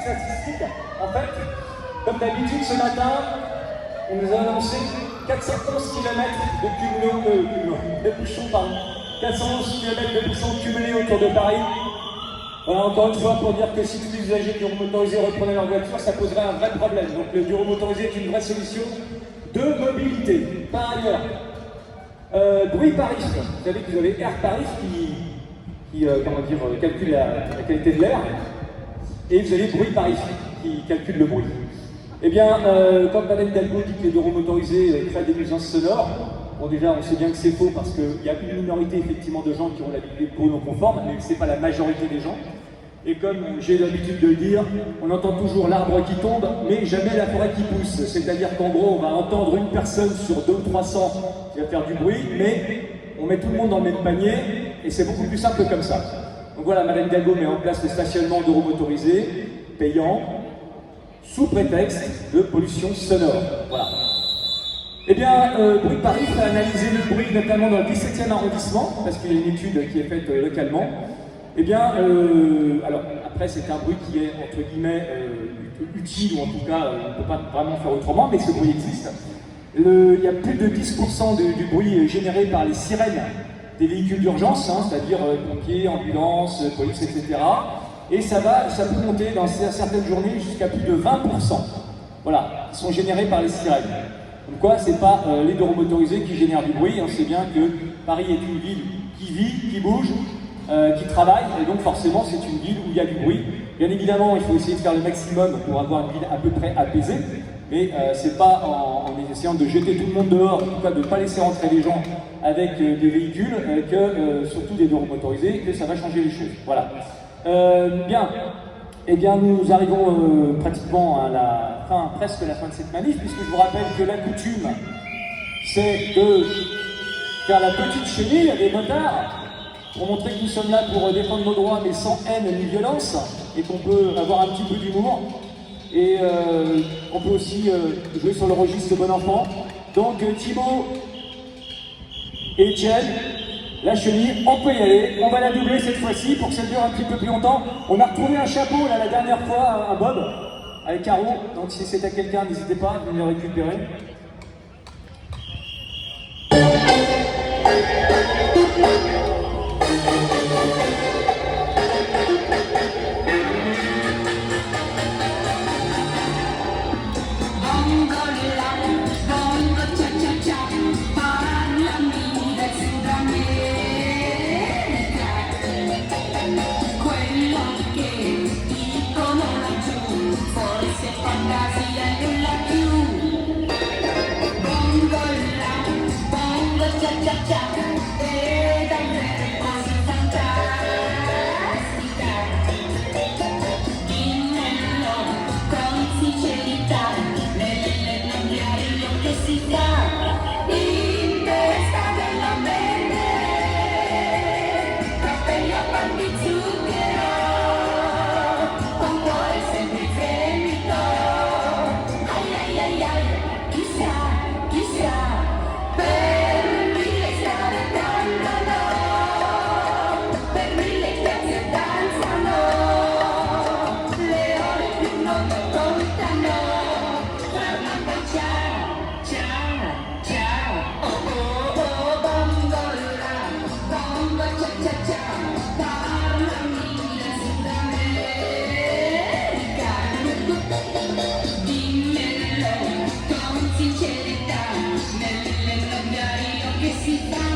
statistiques. En fait, comme d'habitude ce matin, on nous a annoncé 411 km de bouchons, pardon. 411 km de bouchons cumulés autour de Paris. Voilà, encore une fois, pour dire que si tous les usagers du bureau motorisé reprenaient leur voiture, ça poserait un vrai problème. Donc le bureau motorisé est une vraie solution de mobilité. Par ailleurs, bruit Paris. Vous savez que vous avez Air Paris qui calcule la qualité de l'air. Et vous avez bruit Paris qui calcule le bruit. Eh bien, quand Madame Hidalgo dit que les bureaux motorisés créent des nuisances sonores, bon déjà on sait bien que c'est faux parce qu'il y a une minorité effectivement de gens qui ont l'habitude de bruit non conforme, mais ce n'est pas la majorité des gens. Et comme j'ai l'habitude de le dire, on entend toujours l'arbre qui tombe, mais jamais la forêt qui pousse. C'est-à-dire qu'en gros, on va entendre une personne sur 200 ou 300 qui va faire du bruit, mais on met tout le monde dans le même panier, et c'est beaucoup plus simple comme ça. Donc voilà, Madame Hidalgo met en place le stationnement d'euros motorisés, payant, sous prétexte de pollution sonore. Voilà. Eh bien, Bruit Paris a analysé le bruit, notamment dans le 17e arrondissement, parce qu'il y a une étude qui est faite localement. Eh bien, alors après c'est un bruit qui est entre guillemets utile, ou en tout cas on ne peut pas vraiment faire autrement, mais ce bruit existe. Il y a plus de 10% du bruit généré par les sirènes des véhicules d'urgence, hein, c'est-à-dire pompiers, ambulances, police, etc. Et ça peut monter dans certaines journées jusqu'à plus de 20%. Voilà, qui sont générés par les sirènes. Donc quoi, c'est pas les bureaux motorisés qui génèrent du bruit, on sait bien que Paris est une ville qui vit, qui bouge, qui travaille, et donc forcément c'est une ville où il y a du bruit. Bien évidemment, il faut essayer de faire le maximum pour avoir une ville à peu près apaisée, mais c'est pas en essayant de jeter tout le monde dehors, en tout cas de ne pas laisser rentrer les gens avec des véhicules, surtout des bureaux motorisés, que ça va changer les choses. Voilà. Bien. Eh bien, nous arrivons pratiquement à la fin, presque la fin de cette manif, puisque je vous rappelle que la coutume, c'est de faire la petite chenille à des motards, pour montrer que nous sommes là pour défendre nos droits, mais sans haine ni violence, et qu'on peut avoir un petit peu d'humour, et on peut aussi jouer sur le registre bon enfant. Donc Thibaut et Etienne, la chenille, on peut y aller, on va la doubler cette fois-ci pour que ça dure un petit peu plus longtemps. On a retrouvé un chapeau là la dernière fois, un bob, avec carreau, donc si c'est à quelqu'un, n'hésitez pas à venir le récupérer. Sincerità, nelle nomi che si fa.